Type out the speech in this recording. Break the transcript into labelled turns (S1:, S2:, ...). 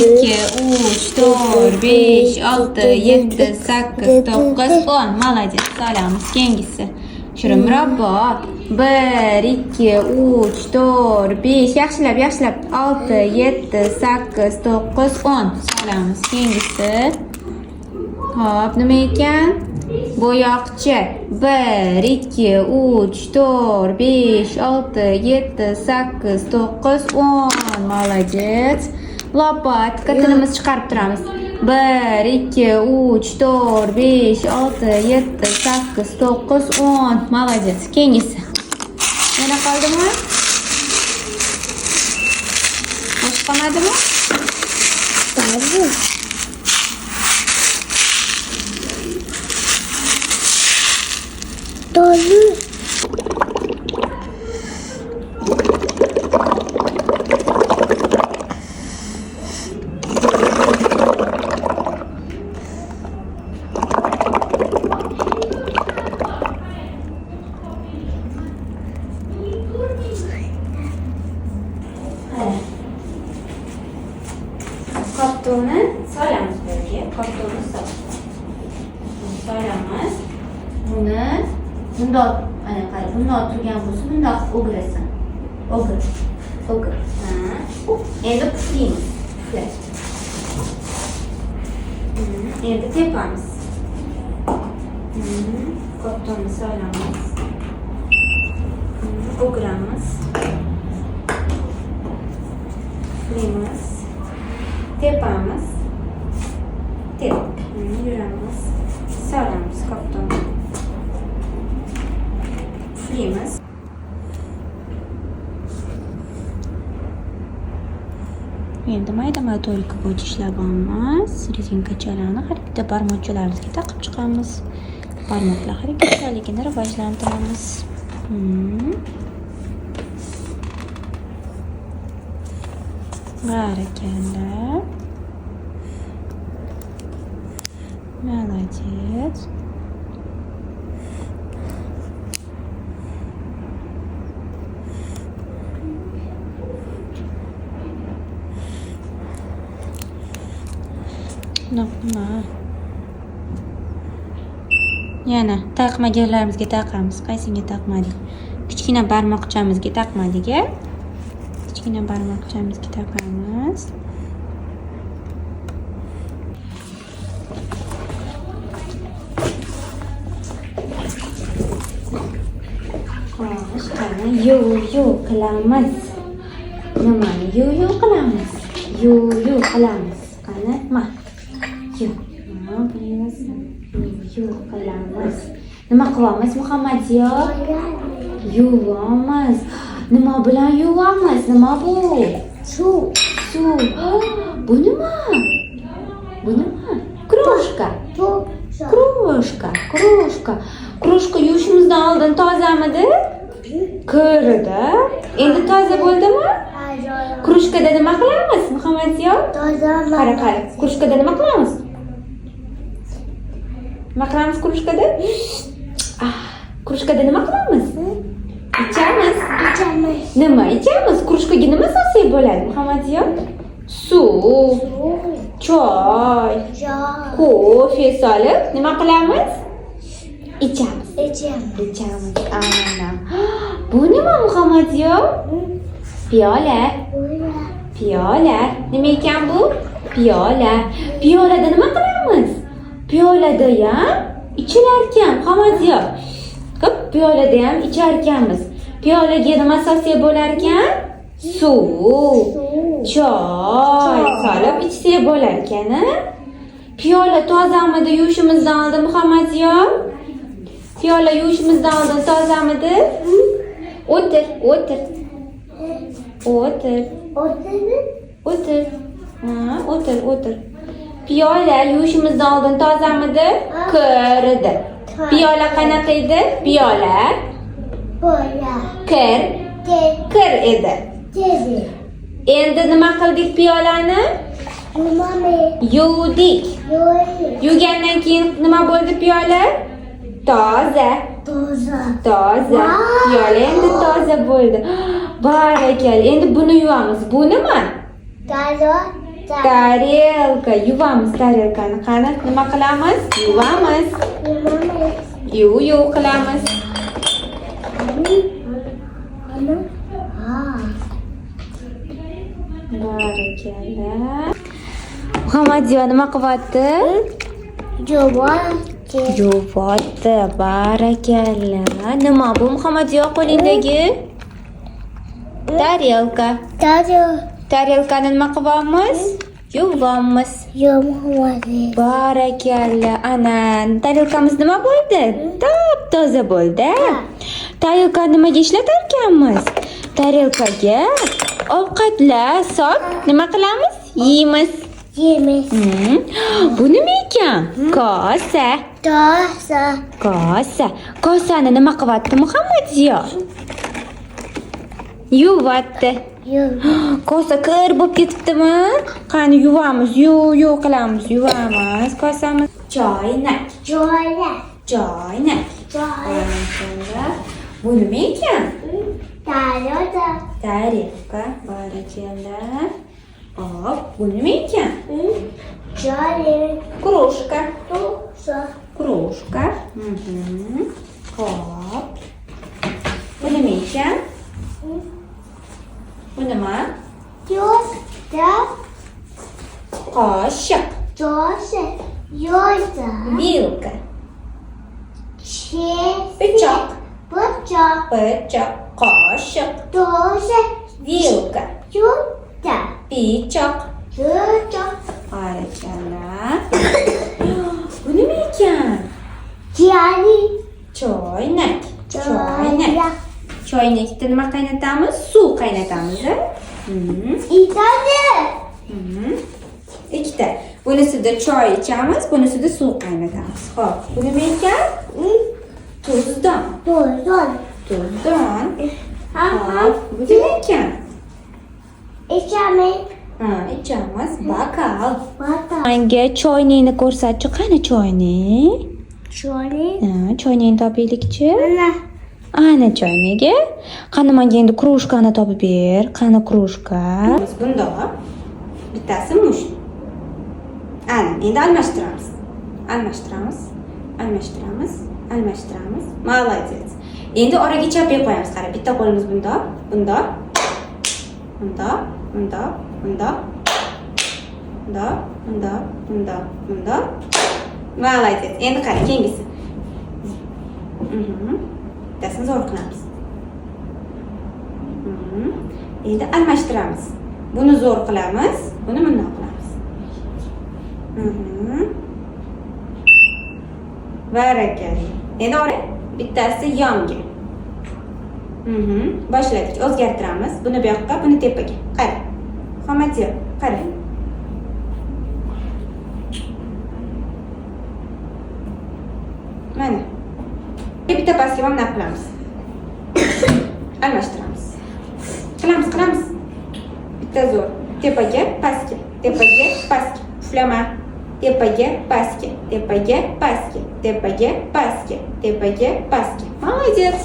S1: 2, 3, 4, 5, 6, 7, 8, 9, 10. Молодец. Solamiz. Keyingisi. Shuni murabbo. 1, 2, 3, 4, 5. Yaxshilab, yaxshilab. 6, 7, 8, 9, 10. Solamiz. Keyingisi. Hop, nima ekan? Bo'yoqchi. 1, 2, 3, 4, 5, 6, 7, 8, 9, 10. Молодец. Lopatka tilimizni chiqarib turamiz. 1, 2, 3, 4, 5, 6, 7, 8, 9, 10. Молодец. Keyingisi. Yana qoldimi? Boshqa qolmadimi?
S2: Qoldi. Dolu.
S1: Koptoni solamiz burga. Koptoni solamiz. Buni bundoq ana qara, bundoq turgan bo'lsa, bundoq o'girasan. O'gir. Ha. Endi puflaymiz. Puflash. Endi tepamiz. Koptoni solamiz. O'giramiz. Puflaymiz. Tepamiz. Yuramiz. Solamiz koptoni. Puflaymiz. Endi mayda to'lka bo'yicha ishlab olamiz. Rezinkachalarni har bitta barmoqchalarimizga taqib chiqamiz. Barmoqlar harakatchanligini rivojlantiramiz. Barakalla. Молодец. Nima? Yana taqmaganlarimizga taqamiz. Qaysiga taqmadik? Kichkina barmoqchamizga taqmadik-a? Kichkina barmoqchamizga taqamiz. Xo'sh, qani yo qilamiz. Nimani yo qilamiz? Yo qilamiz. Qani, ma. Yo qilamiz. Nima qilamiz, Muhammadyo? Yuvamiz. Nima bilan yuvamiz? Nima bu?
S2: Suv.
S1: Bu nima? Krushka. Krushka yuvishimizdan oldin tozamidi? Kirdi. Endi toza bo'ldimi? Krushkada nima qilamiz, Muhammadyo?
S2: Tozaman.
S1: Qara. Krushkada nima qilamiz? Nima qilamiz krushkada? Krushkada nima qilamiz? Ichamiz. Nima ichamiz? Krushkaga nima solsak bo'ladi, Muhammadyo? Suv, choy, kofe solib nima qilamiz? Ichamiz. Ana. Bu nima, Muhammadyo? Piyola. Nima ekan bu? Piyola. Piyolada nima qilamiz? Piyolada ham ichilarkan, Muhammadyo. Ko'p piyolada ham icharkanmiz. Piyolaga nima solsak bo'lar ekan? Suv, choy solib ichsak bo'lar ekan. Piyola tozamidi yuvishimizdan oldin, Muhammadyo? Piyola yuvishimizdan oldin tozamidi? O'tir. O'tir. Piyola yuvishimizdan oldin tozamidi? Kirdi. Piyola qanaqa edi? Piyola kir edi. Endi nima qildik piyolani? Yuvdik. Yuvgandan keyin nima bo'ldi piyola? Toza. Piyola endi toza bo'ldi. Barakalla. Endi buni yuvamiz. Bu nima? Tarelka. Yuvamiz tarelkani. Qani nima qilamiz? Yuvamiz. Yuv qilamiz. Barakalla. Muhammadiyo nima qilyapti? Yuvyapti. Barakalla. Nima bu Muhammadiyo qo'lingdagi? Tarelka. Tarelkani nima qilyapmiz? Yuvamiz. Barakalla. Ana, tarelkamiz nima bo'ldi? Top-toza bo'ldi. Tarelkani nimaga ishlatar ekanmiz? Tarelkaga ovqatlar solib nima qilamiz? Yeymiz. Bu nima ekan? Kosa. Kosani nima qilyapti Muhammadiyo? Yuvyapti. Kosa kir bo'lib ketibdimi? Qani yuvamiz. Yuv qilamiz. Yuvamiz kosamiz. Choynak. Bu nima ekan? Tarelka. Barakalla. Hop, bu nima ekan? Krужка. Hop. Bu nima ekan? Bu nima? Qoshiq. Vilka. Pichoq. Qoshiq. Vilka. Pichoq. Barakalla. Bu nima ekan? Choynak. Choynakda nima qaynatamiz? Suv qaynatamiz. Ikkita. Bunisida choy ichamiz, bunisida suv qaynatamiz. Xo'p, bu nima ekan? Tuzdon. Hop, bu nima ekan? Ichamiz. Bokal. Menga choyningni ko'rsatchi, qani choyning? Choyningni topaylikchi. Ana choynaga. Qani menga endi krужкani topib ber. Qani krужка? Bunda bittasi mush. Ana, endi almashtiramiz. Молодец. Endi oraga chapay qo'yamiz. Qara, bitta qo'limiz bunda. Молодец. Endi qara, keyingisi. Bittasini zo'r qilamiz. Endi almashtiramiz. Buni zo'r qilamiz, buni bundoq qilamiz. Barakalla. Endi bittasi yonga. Boshladik. O'zgartiramiz. Buni bu yoqqa, buni tepaga. Qara. Muhammadiyo, qara. Mana. Bitta pastga ham nima qilamiz? Almashtiramiz. Qilamiz. Bitta zo'r. Tepaga, pastga. Puflama. Tepaga, pastga. Молодец.